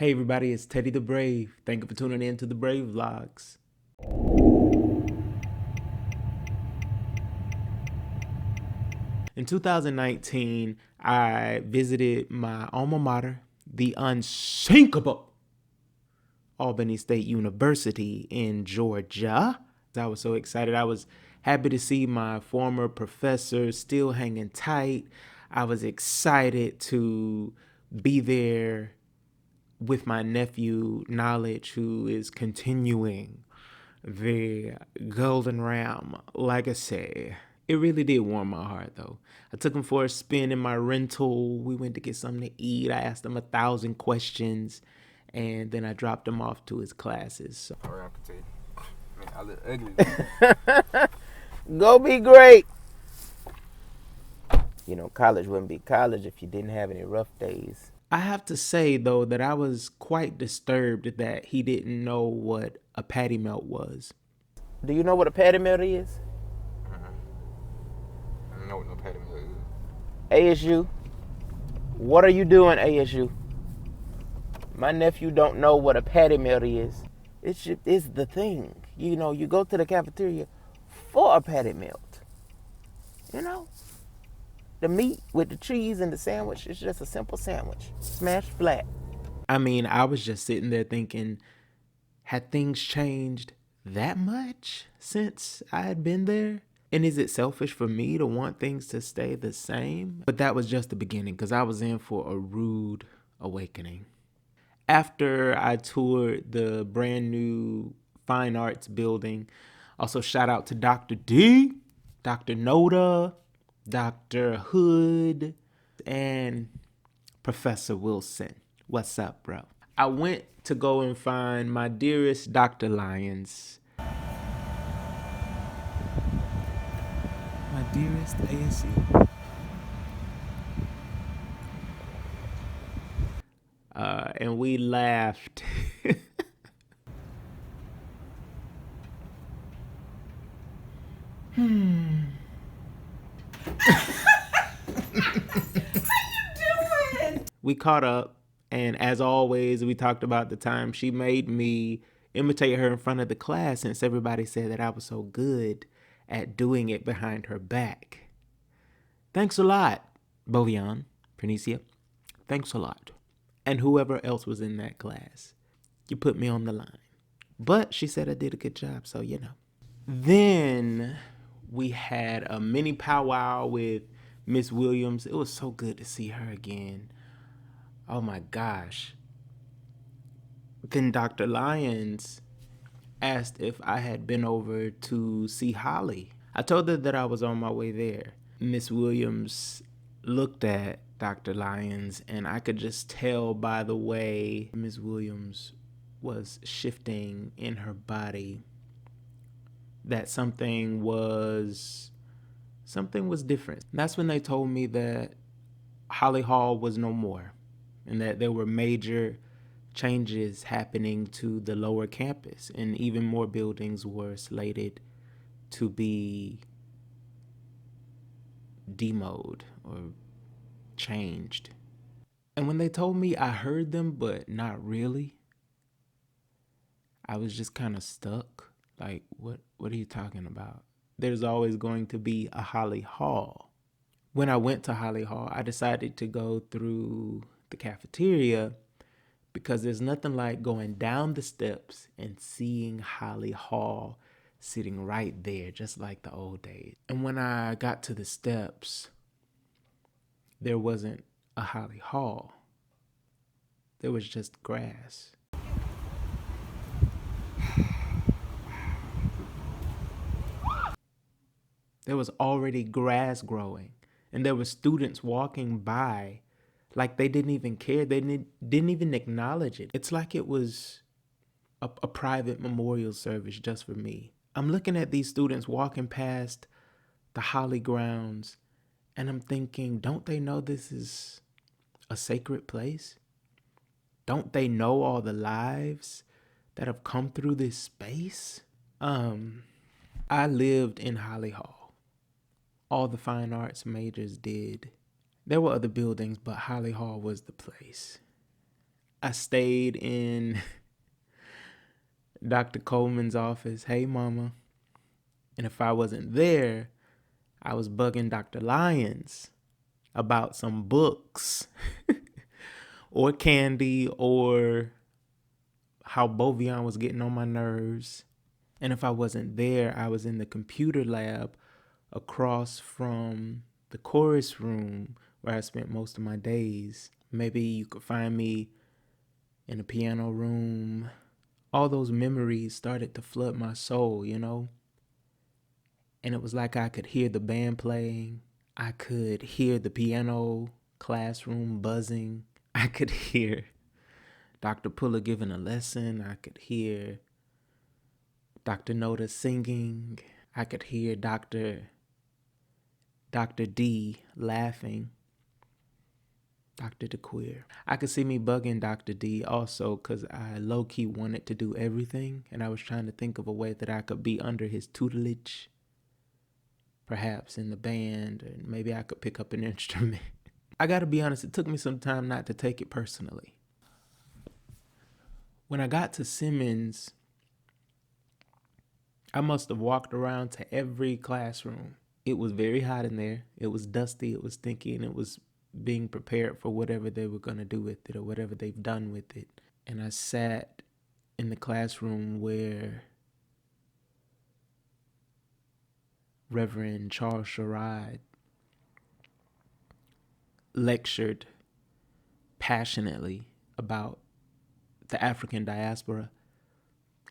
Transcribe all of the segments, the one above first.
Hey everybody, it's Teddy the Brave. Thank you for tuning in to the Brave Vlogs. In 2019, I visited my alma mater, the unsinkable Albany State University in Georgia. I was so excited. I was happy to see my former professor still hanging tight. I was excited to be there with my nephew Knowledge, who is continuing the Golden Ram legacy. It really did warm my heart, though. I took him for a spin in my rental. We went to get something to eat. I asked him 1,000 questions, and then I dropped him off to his classes. So. All right, I can tell you. Man, I look ugly. Go be great. You know, college wouldn't be college if you didn't have any rough days. I have to say, though, that I was quite disturbed that he didn't know what a patty melt was. Do you know what a patty melt is? I don't know what no patty melt is. ASU? What are you doing, ASU? My nephew don't know what a patty melt is. It's the thing. You know, you go to the cafeteria for a patty melt. You know? The meat with the cheese and the sandwich is just a simple sandwich. Smashed flat. I mean, I was just sitting there thinking, had things changed that much since I had been there? And is it selfish for me to want things to stay the same? But that was just the beginning, because I was in for a rude awakening. After I toured the brand new fine arts building, also shout out to Dr. D, Dr. Noda, Dr. Hood, and Professor Wilson. What's up, bro? I went to go and find my dearest Dr. Lyons. My dearest ASU. And we laughed. We caught up, and as always, we talked about the time she made me imitate her in front of the class since everybody said that I was so good at doing it behind her back. Thanks a lot, Bovian, Prenicia. Thanks a lot. And whoever else was in that class. You put me on the line. But she said I did a good job, so you know. Then we had a mini powwow with Miss Williams. It was so good to see her again. Oh my gosh. Then Dr. Lyons asked if I had been over to see Holly. I told her that I was on my way there. Miss Williams looked at Dr. Lyons, and I could just tell by the way Miss Williams was shifting in her body that something was different. That's when they told me that Holly Hall was no more, and that there were major changes happening to the lower campus, and even more buildings were slated to be demoed or changed. And when they told me, I heard them, but not really. I was just kind of stuck. Like, what are you talking about? There's always going to be a Holly Hall. When I went to Holly Hall, I decided to go through the cafeteria because there's nothing like going down the steps and seeing Holly Hall sitting right there, just like the old days. And when I got to the steps, there wasn't a Holly Hall. There was just grass. There was already grass growing, and there were students walking by like they didn't even care. They didn't even acknowledge it. It's like it was a private memorial service just for me. I'm looking at these students walking past the Holly grounds, and I'm thinking, don't they know this is a sacred place? Don't they know all the lives that have come through this space? I lived in Holly Hall. All the fine arts majors did. There were other buildings, but Holly Hall was the place. I stayed in Dr. Coleman's office. Hey, mama. And if I wasn't there, I was bugging Dr. Lyons about some books or candy or how Bovian was getting on my nerves. And if I wasn't there, I was in the computer lab across from the chorus room where I spent most of my days. Maybe you could find me in the piano room. All those memories started to flood my soul, you know? And it was like I could hear the band playing. I could hear the piano classroom buzzing. I could hear Dr. Puller giving a lesson. I could hear Dr. Noda singing. I could hear Dr. D laughing. Dr. DeQueer. I could see me bugging Dr. D also because I low-key wanted to do everything, and I was trying to think of a way that I could be under his tutelage, perhaps in the band, and maybe I could pick up an instrument. I gotta be honest, it took me some time not to take it personally. When I got to Simmons, I must have walked around to every classroom. It was very hot in there. It was dusty, it was stinky, and it was being prepared for whatever they were going to do with it or whatever they've done with it. And I sat in the classroom where Reverend Charles Sherrod lectured passionately about the African diaspora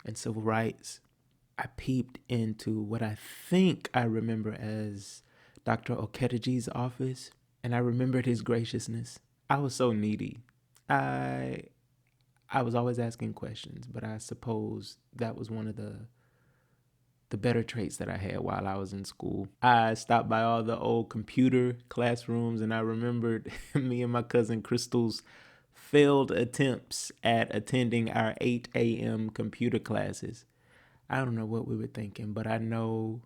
and civil rights. I peeped into what I think I remember as Dr. Okedeji's office, and I remembered his graciousness. I was so needy. I was always asking questions, but I suppose that was one of the better traits that I had while I was in school. I stopped by all the old computer classrooms, and I remembered me and my cousin Crystal's failed attempts at attending our 8 a.m. computer classes. I don't know what we were thinking, but I know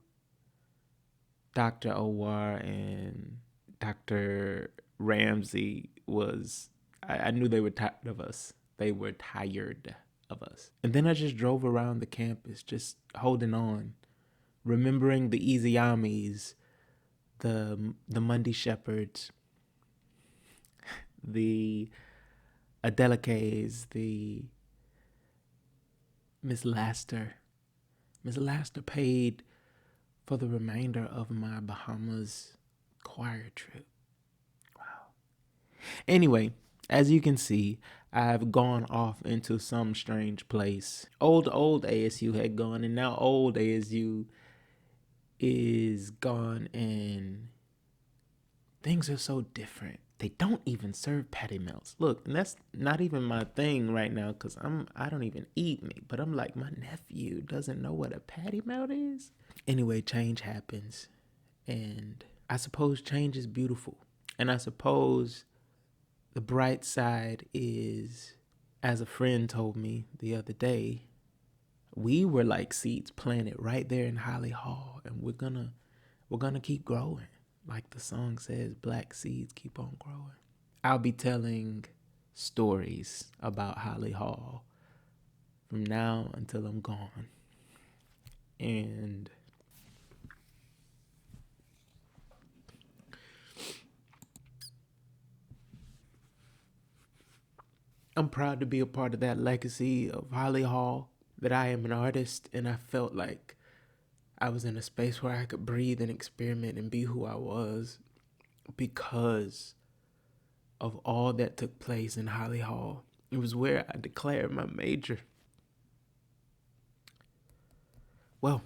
Dr. Owar and Dr. Ramsey I knew they were tired of us. They were tired of us. And then I just drove around the campus, just holding on, remembering the Easy Amis, the Mundy Shepherds, the Adelicays, the Miss Laster. Miss Laster paid for the remainder of my Bahamas choir trip. Wow. Anyway, as you can see, I've gone off into some strange place. Old ASU had gone, and now old ASU is gone, and things are so different. They don't even serve patty melts. Look, and that's not even my thing right now because I don't even eat meat. But I'm like, my nephew doesn't know what a patty melt is. Anyway, change happens. And I suppose change is beautiful. And I suppose the bright side is, as a friend told me the other day, we were like seeds planted right there in Holly Hall. And we're gonna keep growing. Like the song says, black seeds keep on growing. I'll be telling stories about Holly Hall from now until I'm gone. And I'm proud to be a part of that legacy of Holly Hall, that I am an artist, and I felt like I was in a space where I could breathe and experiment and be who I was because of all that took place in Holly Hall. It was where I declared my major. Well,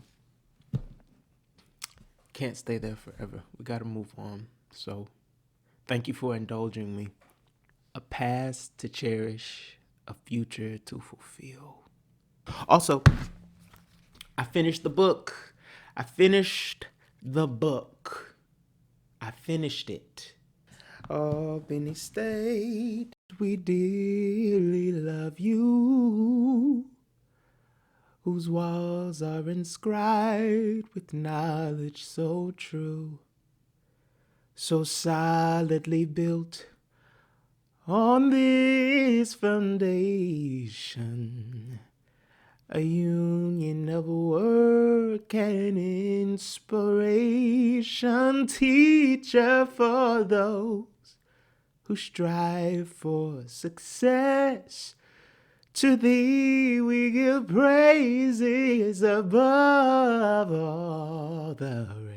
can't stay there forever. We gotta move on. So, thank you for indulging me. A past to cherish, a future to fulfill. Also, I finished the book. I finished it. Albany State, we dearly love you, whose walls are inscribed with knowledge so true, so solidly built On this foundation, a union of work and inspiration, teacher for those who strive for success. To thee we give praises above all the